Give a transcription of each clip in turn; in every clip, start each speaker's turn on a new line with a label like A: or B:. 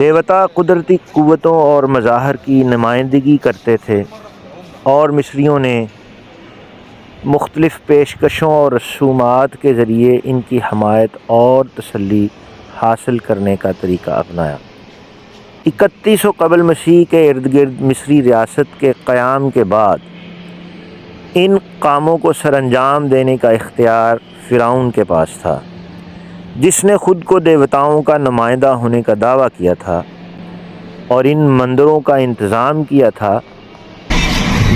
A: دیوتا قدرتی قوتوں اور مظاہر کی نمائندگی کرتے تھے اور مصریوں نے مختلف پیشکشوں اور رسومات کے ذریعے ان کی حمایت اور تسلی حاصل کرنے کا طریقہ اپنایا۔ 3100 قبل مسیح کے ارد گرد مصری ریاست کے قیام کے بعد ان کاموں کو سر انجام دینے کا اختیار فرعون کے پاس تھا، جس نے خود کو دیوتاؤں کا نمائندہ ہونے کا دعویٰ کیا تھا اور ان مندروں کا انتظام کیا تھا۔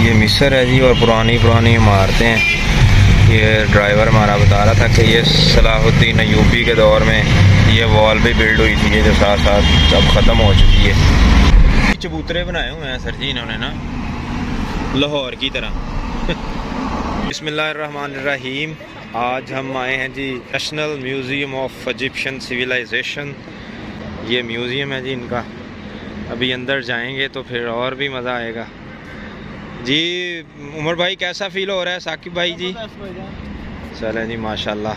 B: یہ مصر ہے جی، اور پرانی عمارتیں ہیں۔ یہ ڈرائیور ہمارا بتا رہا تھا کہ یہ صلاح الدین ایوبی کے دور میں یہ وال بھی بلڈ ہوئی تھی، یہ جو ساتھ ساتھ اب ختم ہو چکی ہے۔ چبوترے بنائے ہوئے ہیں سر جی انہوں نے نا، لاہور کی طرح۔ بسم اللہ الرحمن الرحیم۔ آج ہم آئے ہیں جی national museum of Egyptian civilization. یہ میوزیم ہے جی ان کا، ابھی اندر جائیں گے تو پھر اور بھی مزہ آئے گا جی۔ عمر بھائی کیسا فیل ہو رہا ہے؟ ثاقب بھائی جی چلیں جی، ماشاءاللہ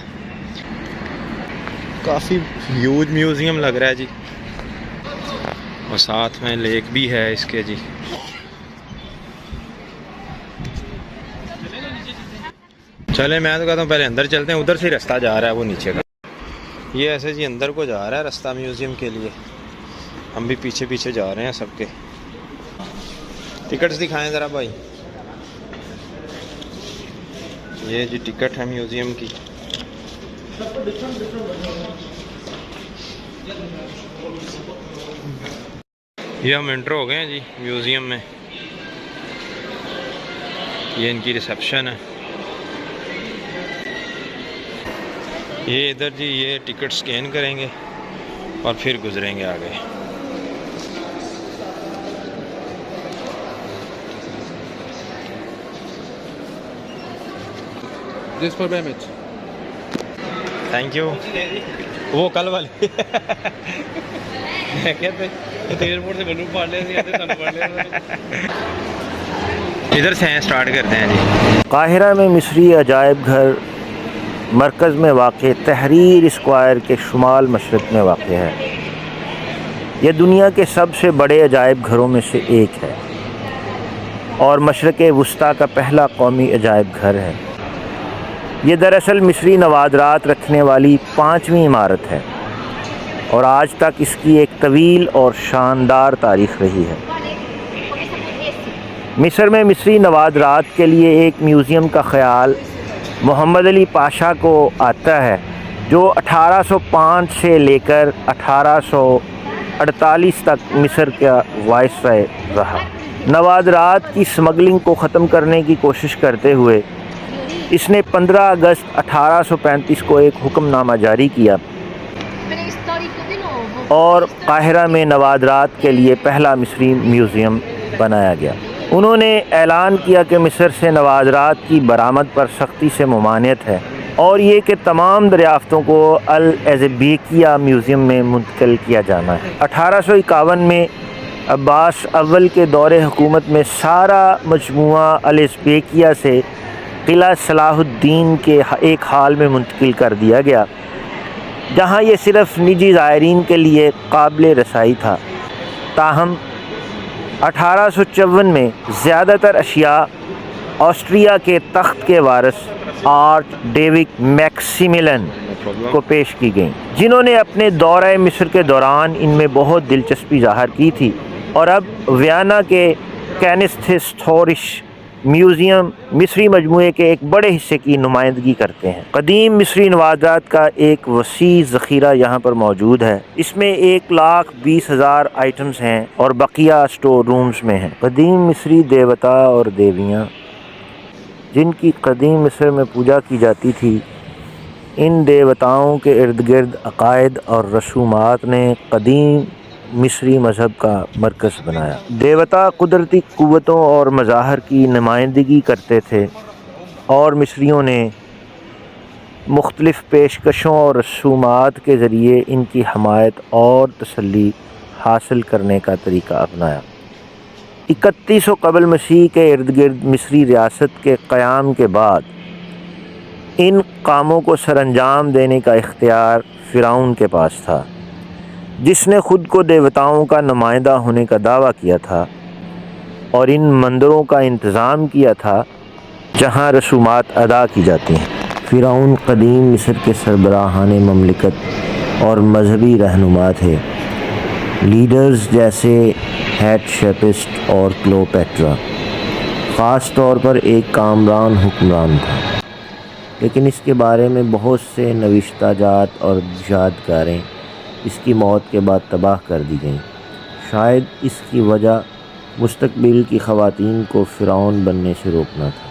B: کافی ہیوج میوزیم لگ رہا ہے جی، اور ساتھ میں لیک بھی ہے اس کے جی۔ چلیں میں تو کہتا ہوں پہلے اندر چلتے ہیں، ادھر سے رستہ جا رہا ہے وہ نیچے کا، یہ ایسے جی اندر کو جا رہا ہے رستہ میوزیم کے لیے۔ ہم بھی پیچھے پیچھے جا رہے ہیں سب کے۔ ٹکٹس دکھائیں ذرا بھائی، یہ جی ٹکٹ ہے میوزیم کی۔ یہ ہم انٹر ہو گئے ہیں جی میوزیم میں، یہ ان کی ریسیپشن ہے۔ یہ ادھر جی یہ ٹکٹ سکین کریں گے اور پھر گزریں گے آگے۔ Thank you. وہ کل والے ادھر سے ہیں، سٹارٹ کرتے ہیں جی۔
A: قاہرہ میں مصری عجائب گھر مرکز میں واقع تحریر اسکوائر کے شمال مشرق میں واقع ہے۔ یہ دنیا کے سب سے بڑے عجائب گھروں میں سے ایک ہے اور مشرق وسطیٰ کا پہلا قومی عجائب گھر ہے۔ یہ دراصل مصری نوادرات رکھنے والی 5ویں عمارت ہے اور آج تک اس کی ایک طویل اور شاندار تاریخ رہی ہے۔ مصر میں مصری نوادرات کے لیے ایک میوزیم کا خیال محمد علی پاشا کو آتا ہے، جو 1805 سے لے کر 1848 تک مصر کا وائسرائے رہا۔ نوادرات کی سمگلنگ کو ختم کرنے کی کوشش کرتے ہوئے اس نے 15 اگست 1835 کو ایک حکم نامہ جاری کیا اور قاہرہ میں نوادرات کے لیے پہلا مصری میوزیم بنایا گیا۔ انہوں نے اعلان کیا کہ مصر سے نوادرات کی برآمد پر سختی سے ممانعت ہے اور یہ کہ تمام دریافتوں کو الازبیکیہ میوزیم میں منتقل کیا جانا ہے۔ 1851 میں عباس اول کے دور حکومت میں سارا مجموعہ الازبیکیہ سے قلعہ صلاح الدین کے ایک ہال میں منتقل کر دیا گیا، جہاں یہ صرف نجی زائرین کے لیے قابل رسائی تھا۔ تاہم 1854 میں زیادہ تر اشیاء آسٹریا کے تخت کے وارث آرچ ڈیوک میکسیملن کو پیش کی گئیں، جنہوں نے اپنے دورہ مصر کے دوران ان میں بہت دلچسپی ظاہر کی تھی اور اب ویانا کے کینسٹھیسٹورش میوزیم مصری مجموعے کے ایک بڑے حصے کی نمائندگی کرتے ہیں۔ قدیم مصری نوادرات کا ایک وسیع ذخیرہ یہاں پر موجود ہے۔ اس میں 1,20,000 آئٹمز ہیں اور بقیہ اسٹور رومز میں ہیں۔ قدیم مصری دیوتا اور دیویاں جن کی قدیم مصر میں پوجا کی جاتی تھی، ان دیوتاؤں کے ارد گرد عقائد اور رسومات نے قدیم مصری مذہب کا مرکز بنایا۔ دیوتا قدرتی قوتوں اور مظاہر کی نمائندگی کرتے تھے اور مصریوں نے مختلف پیشکشوں اور رسومات کے ذریعے ان کی حمایت اور تسلی حاصل کرنے کا طریقہ اپنایا۔ 3100 قبل مسیح کے ارد گرد مصری ریاست کے قیام کے بعد ان کاموں کو سر انجام دینے کا اختیار فرعون کے پاس تھا، جس نے خود کو دیوتاؤں کا نمائندہ ہونے کا دعویٰ کیا تھا اور ان مندروں کا انتظام کیا تھا جہاں رسومات ادا کی جاتی ہیں۔ فرعون قدیم مصر کے سربراہان مملکت اور مذہبی رہنما تھے۔ لیڈرز جیسے ہیٹشیپسٹ اور کلوپیٹرا، خاص طور پر ایک کامران حکمران تھا، لیکن اس کے بارے میں بہت سے نوشتہ جات اور یادگاریں اس کی موت کے بعد تباہ کر دی گئیں۔ شاید اس کی وجہ مستقبل کی خواتین کو فرعون بننے سے روکنا تھا۔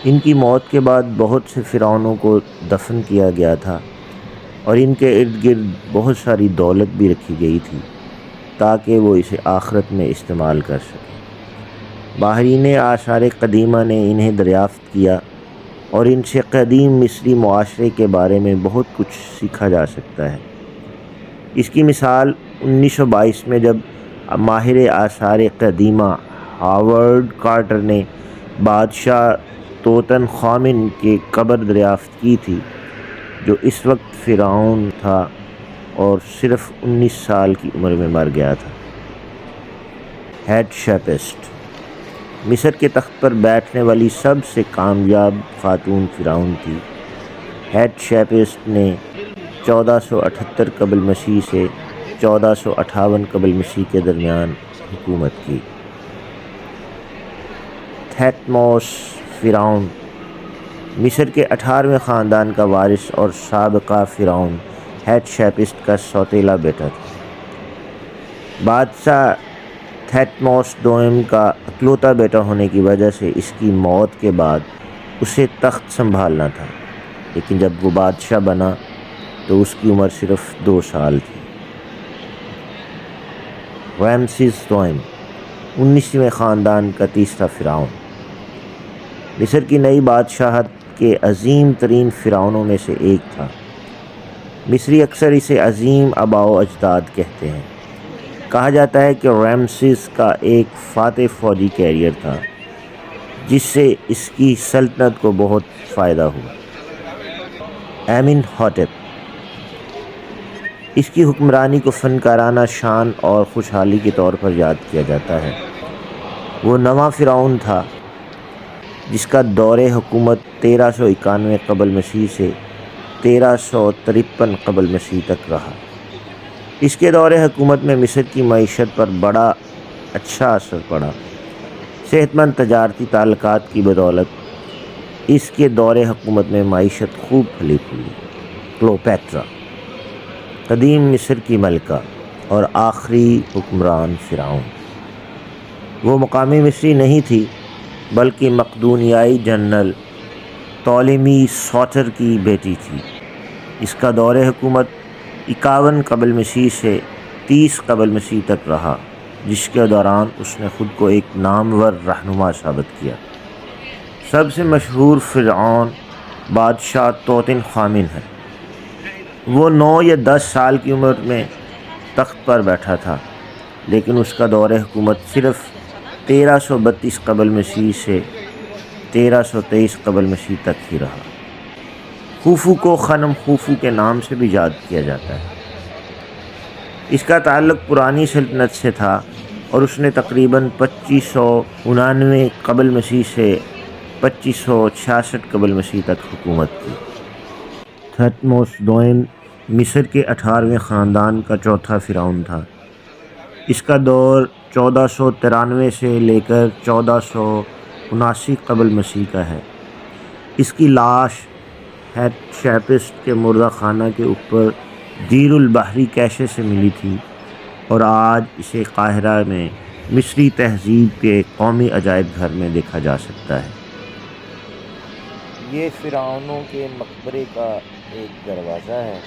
A: ان کی موت کے بعد بہت سے فرعونوں کو دفن کیا گیا تھا اور ان کے ارد گرد بہت ساری دولت بھی رکھی گئی تھی تاکہ وہ اسے آخرت میں استعمال کر سکیں۔ ماہرین آثار قدیمہ نے انہیں دریافت کیا اور ان سے قدیم مصری معاشرے کے بارے میں بہت کچھ سیکھا جا سکتا ہے۔ اس کی مثال 1922 میں جب ماہر آثار قدیمہ ہاورڈ کارٹر نے بادشاہ توتن خامن کی قبر دریافت کی تھی، جو اس وقت فرعون تھا اور صرف 19 سال کی عمر میں مر گیا تھا۔ ہیٹشیپسٹ مصر کے تخت پر بیٹھنے والی سب سے کامیاب خاتون فرعون تھی۔ ہیٹشیپسٹ نے 1478 قبل مسیح سے 1458 قبل مسیح کے درمیان حکومت کی۔ تھیٹموس فرعون مصر کے 18ویں خاندان کا وارث اور سابقہ فرعون ہیٹشیپسٹ کا سوتیلا بیٹا تھا۔ بادشاہ تھیٹموس دوئم کا اکلوتا بیٹا ہونے کی وجہ سے اس کی موت کے بعد اسے تخت سنبھالنا تھا، لیکن جب وہ بادشاہ بنا تو اس کی عمر صرف 2 سال تھی۔ رامسیس دوئم 19ویں خاندان کا تیسرا فرعون مصر کی نئی بادشاہت کے عظیم ترین فرعونوں میں سے ایک تھا۔ مصری اکثر اسے عظیم آباء و اجداد کہتے ہیں۔ کہا جاتا ہے کہ رامسیس کا ایک فاتح فوجی کیریئر تھا جس سے اس کی سلطنت کو بہت فائدہ ہوا۔ آمن ہاٹپ اس کی حکمرانی کو فنکارانہ شان اور خوشحالی کے طور پر یاد کیا جاتا ہے۔ وہ نواں فرعون تھا جس کا دور حکومت 1391 قبل مسیح سے 1353 قبل مسیح تک رہا۔ اس کے دور حکومت میں مصر کی معیشت پر بڑا اچھا اثر پڑا۔ صحت مند تجارتی تعلقات کی بدولت اس کے دور حکومت میں معیشت خوب پھلی پھولی۔ کلوپیٹرا قدیم مصر کی ملکہ اور آخری حکمران فرعون، وہ مقامی مصری نہیں تھی بلکہ مقدونیائی جنرل طولمی سوٹر کی بیٹی تھی۔ اس کا دور حکومت 51 قبل مسیح سے 30 قبل مسیح تک رہا، جس کے دوران اس نے خود کو ایک نامور رہنما ثابت کیا۔ سب سے مشہور فرعون بادشاہ توتن خامن ہے۔ وہ 9 یا 10 سال کی عمر میں تخت پر بیٹھا تھا، لیکن اس کا دور حکومت صرف 1332 قبل مسیح سے 1323 قبل مسیح تک ہی رہا۔ خوفو کو خنم خوفو کے نام سے بھی یاد کیا جاتا ہے۔ اس کا تعلق پرانی سلطنت سے تھا اور اس نے تقریباً 2599 قبل مسیح سے 2566 قبل مسیح تک حکومت کی۔ تھیٹموس دوئم مصر کے 18ویں خاندان کا چوتھا فرعون تھا۔ اس کا دور 1493 سے لے کر 1479 قبل مسیح کا ہے۔ اس کی لاش ہیٹشیپسٹ کے مردہ خانہ کے اوپر دیر البحری کیشے سے ملی تھی اور آج اسے قاہرہ میں مصری تہذیب کے قومی عجائب گھر میں دیکھا جا سکتا ہے۔ یہ فرعونوں کے مقبرے کا ایک دروازہ ہے۔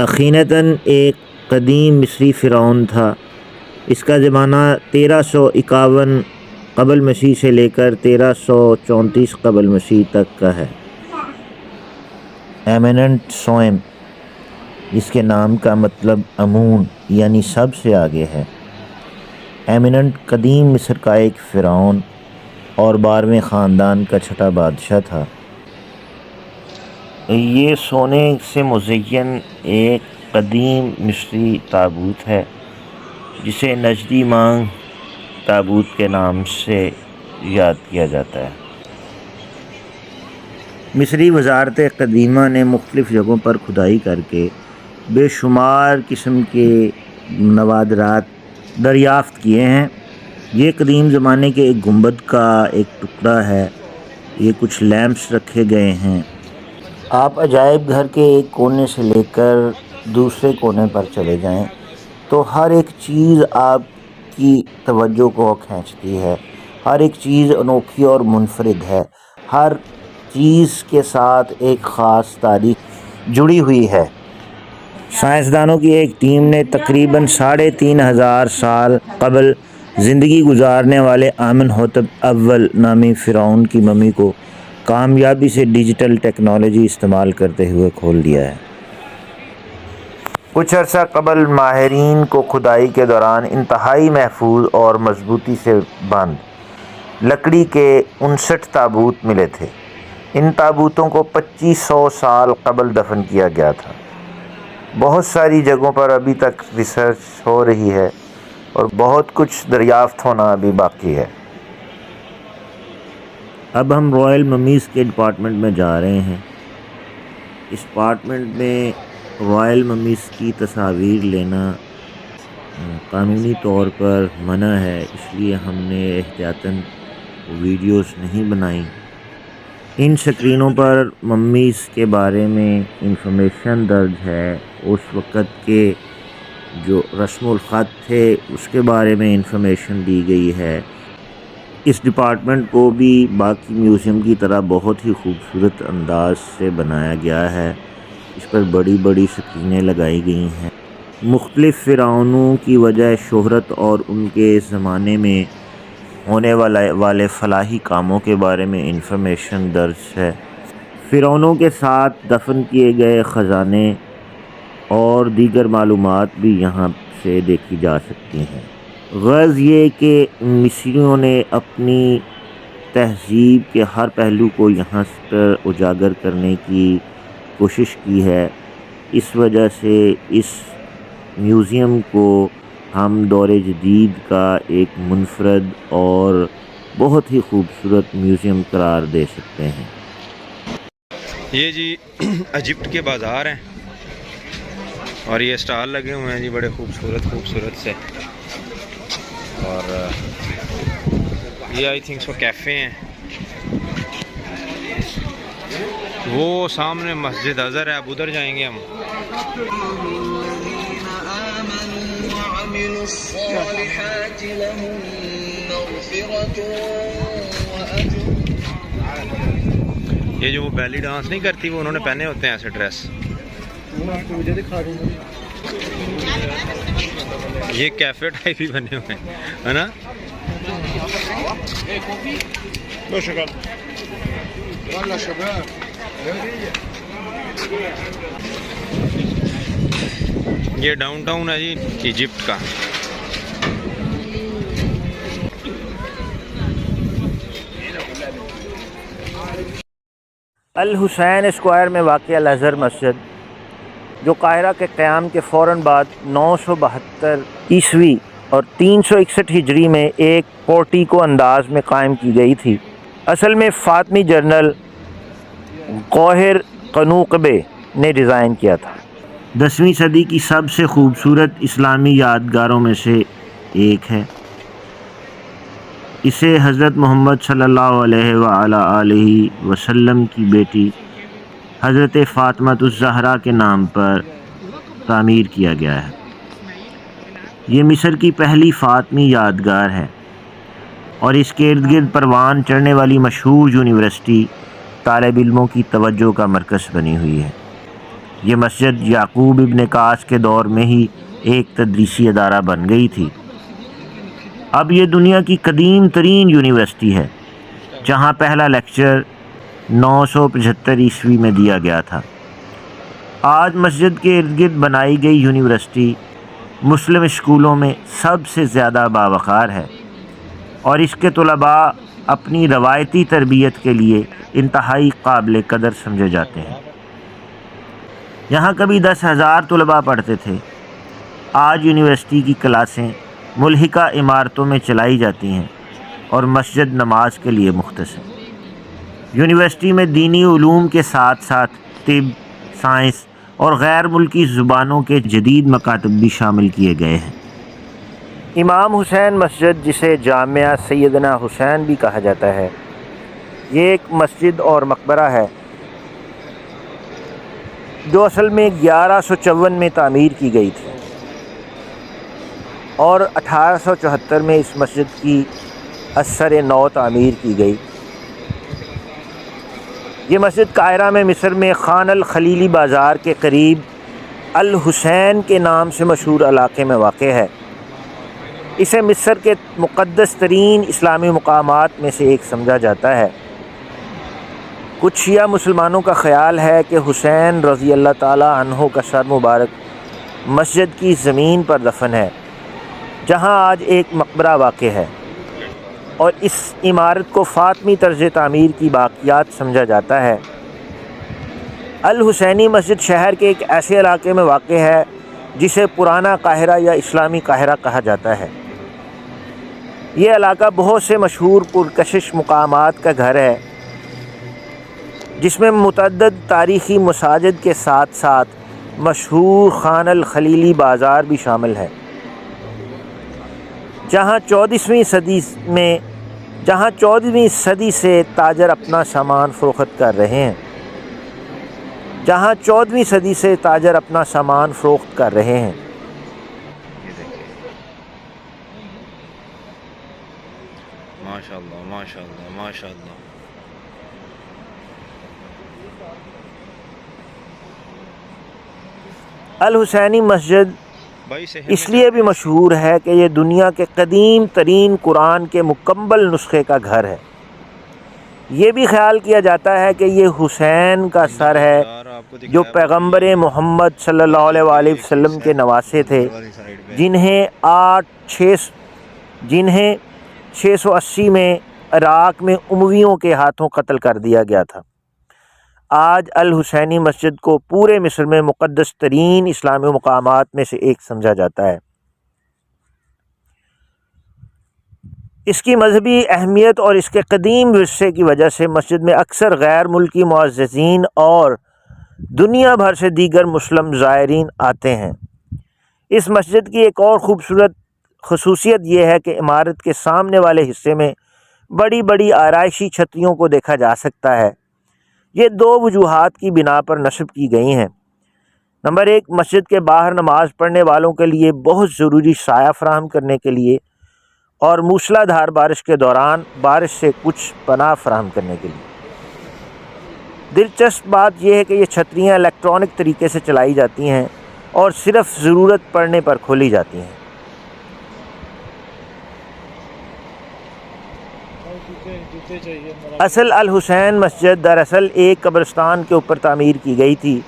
A: اخیناتن ایک قدیم مصری فرعون تھا۔ اس کا زمانہ 1351 قبل مسیح سے لے کر 1334 قبل مسیح تک کا ہے۔ ایمیننٹ سوئم اس کے نام کا مطلب امون یعنی سب سے آگے ہے۔ ایمیننٹ قدیم مصر کا ایک فرعون اور 12ویں خاندان کا چھٹا بادشاہ تھا۔ یہ سونے سے مزین ایک قدیم مصری تابوت ہے جسے نجدی مانگ تابوت کے نام سے یاد کیا جاتا ہے۔ مصری وزارت قدیمہ نے مختلف جگہوں پر کھدائی کر کے بے شمار قسم کے نوادرات دریافت کیے ہیں۔ یہ قدیم زمانے کے ایک گنبد کا ایک ٹکڑا ہے، یہ کچھ لیمپس رکھے گئے ہیں۔ آپ عجائب گھر کے ایک کونے سے لے کر دوسرے کونے پر چلے جائیں تو ہر ایک چیز آپ کی توجہ کو کھینچتی ہے، ہر ایک چیز انوکھی اور منفرد ہے، ہر چیز کے ساتھ ایک خاص تاریخ جڑی ہوئی ہے۔ سائنسدانوں کی ایک ٹیم نے تقریباً 3500 سال قبل زندگی گزارنے والے آمنحوتب اول نامی فرعون کی ممی کو کامیابی سے ڈیجیٹل ٹیکنالوجی استعمال کرتے ہوئے کھول دیا ہے۔ کچھ عرصہ قبل ماہرین کو کھدائی کے دوران انتہائی محفوظ اور مضبوطی سے بند لکڑی کے 59 تابوت ملے تھے۔ ان تابوتوں کو 2500 سال قبل دفن کیا گیا تھا۔ بہت ساری جگہوں پر ابھی تک ریسرچ ہو رہی ہے اور بہت کچھ دریافت ہونا ابھی باقی ہے۔ اب ہم رائل ممیز کے ڈپارٹمنٹ میں جا رہے ہیں۔ اس ڈپارٹمنٹ میں رائل ممیز کی تصاویر لینا قانونی طور پر منع ہے، اس لیے ہم نے احتیاطاً ویڈیوز نہیں بنائیں۔ ان سکرینوں پر ممیز کے بارے میں انفارمیشن درج ہے، اس وقت کے جو رسم الخط تھے اس کے بارے میں انفارمیشن دی گئی ہے۔ اس ڈپارٹمنٹ کو بھی باقی میوزیم کی طرح بہت ہی خوبصورت انداز سے بنایا گیا ہے۔ اس پر بڑی بڑی سکرینیں لگائی گئی ہیں۔ مختلف فرعونوں کی وجہ شہرت اور ان کے زمانے میں ہونے والے فلاحی کاموں کے بارے میں انفارمیشن درج ہے۔ فرعونوں کے ساتھ دفن کیے گئے خزانے اور دیگر معلومات بھی یہاں سے دیکھی جا سکتی ہیں۔ غرض یہ کہ مصریوں نے اپنی تہذیب کے ہر پہلو کو یہاں پر اجاگر کرنے کی کوشش کی ہے۔ اس وجہ سے اس میوزیم کو ہم دور جدید کا ایک منفرد اور بہت ہی خوبصورت میوزیم قرار دے سکتے ہیں۔
B: یہ جی ایجپٹ کے بازار ہیں اور یہ اسٹال لگے ہوئے ہیں جی بڑے خوبصورت سے، اور یہ آئی تھنک سو کیفے ہیں۔ وہ سامنے مسجد اظہر ہے، اب ادھر جائیں گے ہم۔ یہ جو وہ بیلی ڈانس نہیں کرتی وہ انہوں نے پہنے ہوتے ہیں ایسے ڈریس۔ یہ کیفے ٹائپ ہی بنے ہوئے ہیں، ہے نا؟ یہ ڈاؤن ٹاؤن ہے جی ایجپٹ کا۔
A: الحسین اسکوائر میں واقع الازہر مسجد، جو قاہرہ کے قیام کے فوراً بعد 972 عیسوی اور 361 ہجری میں ایک پورٹیکو انداز میں قائم کی گئی تھی، اصل میں فاطمی جنرل گوہر قنوقبے نے ڈیزائن کیا تھا۔ 10ویں صدی کی سب سے خوبصورت اسلامی یادگاروں میں سے ایک ہے۔ اسے حضرت محمد صلی اللہ علیہ وآلہ وسلم کی بیٹی حضرت فاطمہ الزہرا کے نام پر تعمیر کیا گیا ہے۔ یہ مصر کی پہلی فاطمی یادگار ہے اور اس کے ارد گرد پروان چڑھنے والی مشہور یونیورسٹی طالب علموں کی توجہ کا مرکز بنی ہوئی ہے۔ یہ مسجد یعقوب ابن قاص کے دور میں ہی ایک تدریسی ادارہ بن گئی تھی۔ اب یہ دنیا کی قدیم ترین یونیورسٹی ہے، جہاں پہلا لیکچر 975 عیسوی میں دیا گیا تھا۔ آج مسجد کے ارد گرد بنائی گئی یونیورسٹی مسلم اسکولوں میں سب سے زیادہ باوقار ہے اور اس کے طلباء اپنی روایتی تربیت کے لیے انتہائی قابل قدر سمجھے جاتے ہیں۔ یہاں کبھی 10,000 طلباء پڑھتے تھے، آج یونیورسٹی کی کلاسیں ملحقہ عمارتوں میں چلائی جاتی ہیں اور مسجد نماز کے لیے مختص ہے۔ یونیورسٹی میں دینی علوم کے ساتھ ساتھ طب، سائنس اور غیر ملکی زبانوں کے جدید مکاتب بھی شامل کیے گئے ہیں۔ امام حسین مسجد، جسے جامعہ سیدنا حسین بھی کہا جاتا ہے، یہ ایک مسجد اور مقبرہ ہے جو اصل میں 1154 میں تعمیر کی گئی تھی اور 1874 میں اس مسجد کی اثر نو تعمیر کی گئی۔ یہ مسجد قاہرہ میں مصر میں خان الخلیلی بازار کے قریب الحسین کے نام سے مشہور علاقے میں واقع ہے۔ اسے مصر کے مقدس ترین اسلامی مقامات میں سے ایک سمجھا جاتا ہے۔ کچھ شیعہ مسلمانوں کا خیال ہے کہ حسین رضی اللہ تعالی عنہ کا سر مبارک مسجد کی زمین پر دفن ہے، جہاں آج ایک مقبرہ واقع ہے، اور اس عمارت کو فاطمی طرز تعمیر کی باقیات سمجھا جاتا ہے۔ الحسینی مسجد شہر کے ایک ایسے علاقے میں واقع ہے جسے پرانا قاہرہ یا اسلامی قاہرہ کہا جاتا ہے۔ یہ علاقہ بہت سے مشہور پرکشش مقامات کا گھر ہے، جس میں متعدد تاریخی مساجد کے ساتھ ساتھ مشہور خان الخلیلی بازار بھی شامل ہے، جہاں 14ویں صدی سے تاجر اپنا سامان فروخت کر رہے ہیں۔
B: ماشاءاللہ ماشاءاللہ ماشاءاللہ۔
A: الحسینی مسجد اس لیے بھی مشہور ہے کہ یہ دنیا کے قدیم ترین قرآن کے مکمل نسخے کا گھر ہے۔ یہ بھی خیال کیا جاتا ہے کہ یہ حسین کا سر ہے جو پیغمبر محمد صلی اللہ علیہ وآلہ وسلم کے نواسے تھے، جنہیں 680 میں عراق میں امویوں کے ہاتھوں قتل کر دیا گیا تھا۔ آج الحسینی مسجد کو پورے مصر میں مقدس ترین اسلامی مقامات میں سے ایک سمجھا جاتا ہے۔ اس کی مذہبی اہمیت اور اس کے قدیم ورثے کی وجہ سے مسجد میں اکثر غیر ملکی معززین اور دنیا بھر سے دیگر مسلم زائرین آتے ہیں۔ اس مسجد کی ایک اور خوبصورت خصوصیت یہ ہے کہ عمارت کے سامنے والے حصے میں بڑی بڑی آرائشی چھتریوں کو دیکھا جا سکتا ہے۔ یہ دو وجوہات کی بنا پر نصب کی گئی ہیں۔ نمبر 1، مسجد کے باہر نماز پڑھنے والوں کے لیے بہت ضروری سایہ فراہم کرنے کے لیے، اور موسلا دھار بارش کے دوران بارش سے کچھ پناہ فراہم کرنے کے لیے۔ دلچسپ بات یہ ہے کہ یہ چھتریاں الیکٹرانک طریقے سے چلائی جاتی ہیں اور صرف ضرورت پڑنے پر کھولی جاتی ہیں۔ اصل الحسین مسجد دراصل ایک قبرستان کے اوپر تعمیر کی گئی تھی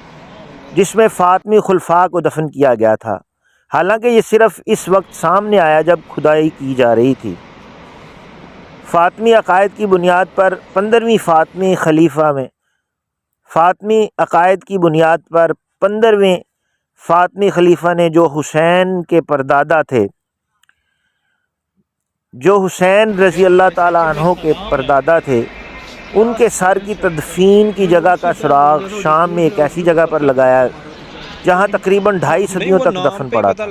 A: جس میں فاطمی خلفاء کو دفن کیا گیا تھا، حالانکہ یہ صرف اس وقت سامنے آیا جب کھدائی کی جا رہی تھی۔ فاطمی عقائد کی بنیاد پر 15ویں فاطمی خلیفہ نے جو حسین کے پردادا تھے، جو حسین رضی اللہ تعالی عنہ کے پردادا تھے، ان کے سر کی تدفین کی جگہ کا سراغ شام میں ایک ایسی جگہ پر لگایا جہاں تقریباً 2.5 صدیوں تک دفن پڑا تھا۔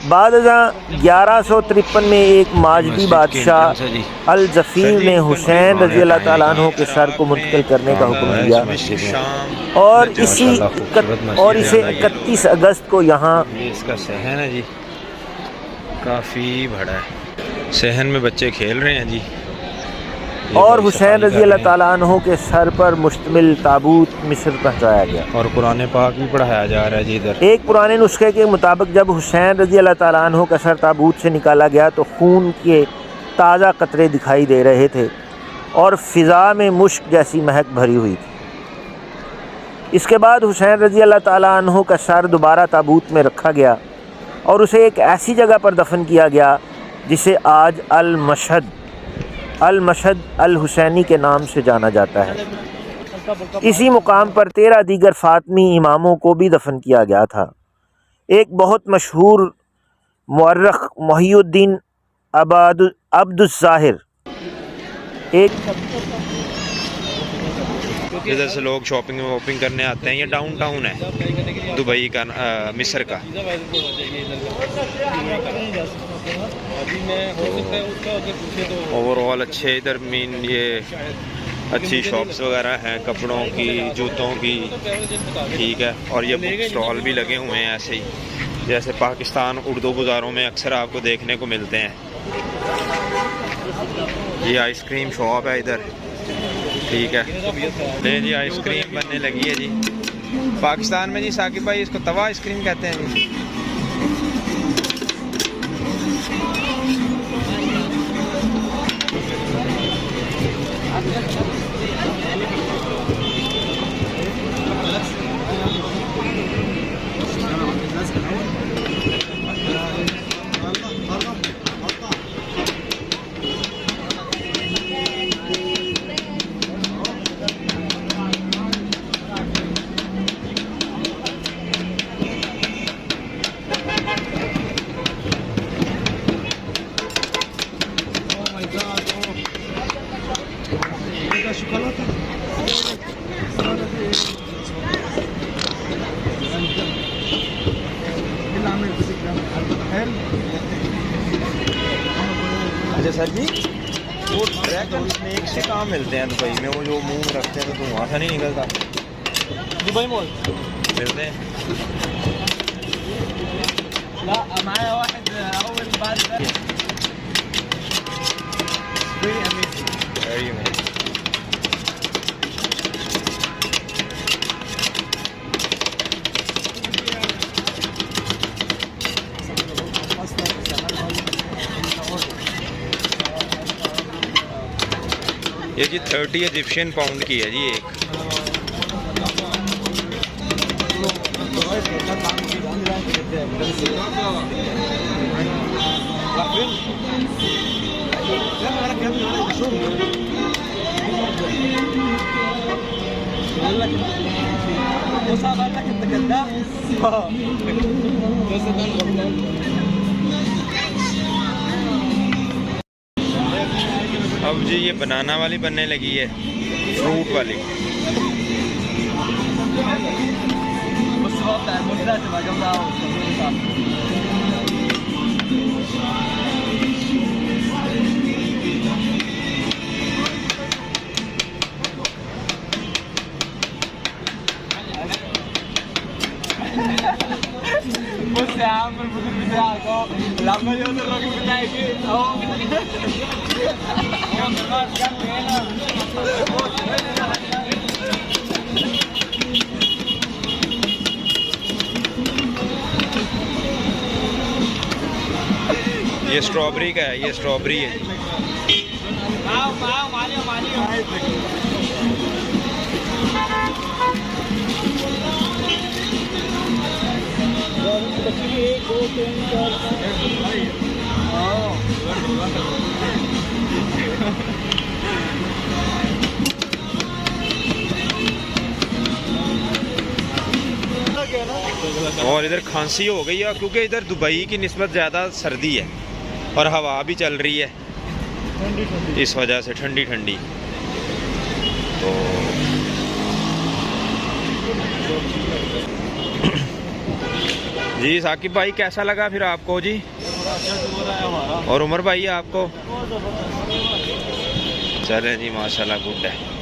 A: بعد ازاں 1153 میں ایک ماجدی بادشاہ الظفیر نے حسین رضی اللہ تعالیٰ عنہ کے سر کو منتقل کرنے کا حکم دیا، اور اسے 31 اگست کو یہاں
B: اس کا صحن ہے جی، کافی بڑا ہے، صحن میں بچے کھیل رہے ہیں جی،
A: اور حسین رضی اللہ تعالیٰ عنہ کے سر پر مشتمل تابوت مصر پہنچایا گیا،
B: اور قرآن پاک بھی پڑھایا جا رہا ہے جی ادھر۔
A: ایک پرانے نسخے کے مطابق جب حسین رضی اللہ تعالیٰ عنہ کا سر تابوت سے نکالا گیا تو خون کے تازہ قطرے دکھائی دے رہے تھے اور فضا میں مشک جیسی مہک بھری ہوئی تھی۔ اس کے بعد حسین رضی اللہ تعالیٰ عنہ کا سر دوبارہ تابوت میں رکھا گیا اور اسے ایک ایسی جگہ پر دفن کیا گیا جسے آج المشہد الحسینی کے نام سے جانا جاتا ہے۔ اسی مقام پر 13 دیگر فاطمی اماموں کو بھی دفن کیا گیا تھا۔ ایک بہت مشہور مورخ محی الدین عبد الظاہر
B: ادھر سے لوگ شاپنگ واپنگ کرنے آتے ہیں۔ یہ ڈاؤن ٹاؤن ہے دبئی کا، مصر کا۔ اوور آل اچھے ادھر مین یہ اچھی شاپس وغیرہ ہیں کپڑوں کی، جوتوں کی، ٹھیک ہے۔ اور یہ بک اسٹال بھی لگے ہوئے ہیں ایسے ہی جیسے پاکستان اردو بازاروں میں اکثر آپ کو دیکھنے کو ملتے ہیں۔ یہ آئس کریم شاپ ہے ادھر، ٹھیک ہے۔ لے جی آئس کریم بننے لگی ہے جی پاکستان میں جی ثاقب بھائی، اس کو توا آئس کریم کہتے ہیں جی۔ اچھا سر جی، وہ ڈریگن اسنیک سے کہاں ملتے ہیں دبئی میں؟ وہ جو منہ رکھتے ہیں تو وہاں سے نہیں نکلتا؟ دبئی مول ملتے ہیں۔ لا معايا واحد اول بعد یہ جی 30 ایجپشین پاؤنڈ کی ہے جی ایک۔ اب جی یہ بنانا والی بننے لگی ہے، فروٹ والی۔ بص يا عم الفطور بتاعك اهو، اللي عمال يقول الراجل بتاعي فين اهو. یہ اسٹرابری کا ہے، یہ اسٹرابری ہے۔ اور ادھر کھانسی ہو گئی ہے کیونکہ ادھر دبئی کی نسبت زیادہ سردی ہے اور ہوا بھی چل رہی ہے، اس وجہ سے ٹھنڈی ٹھنڈی۔ تو جی ثاقب بھائی کیسا لگا پھر آپ کو جی؟ اور عمر بھائی آپ کو؟ چلیں جی ماشاءاللہ گڈ ہے۔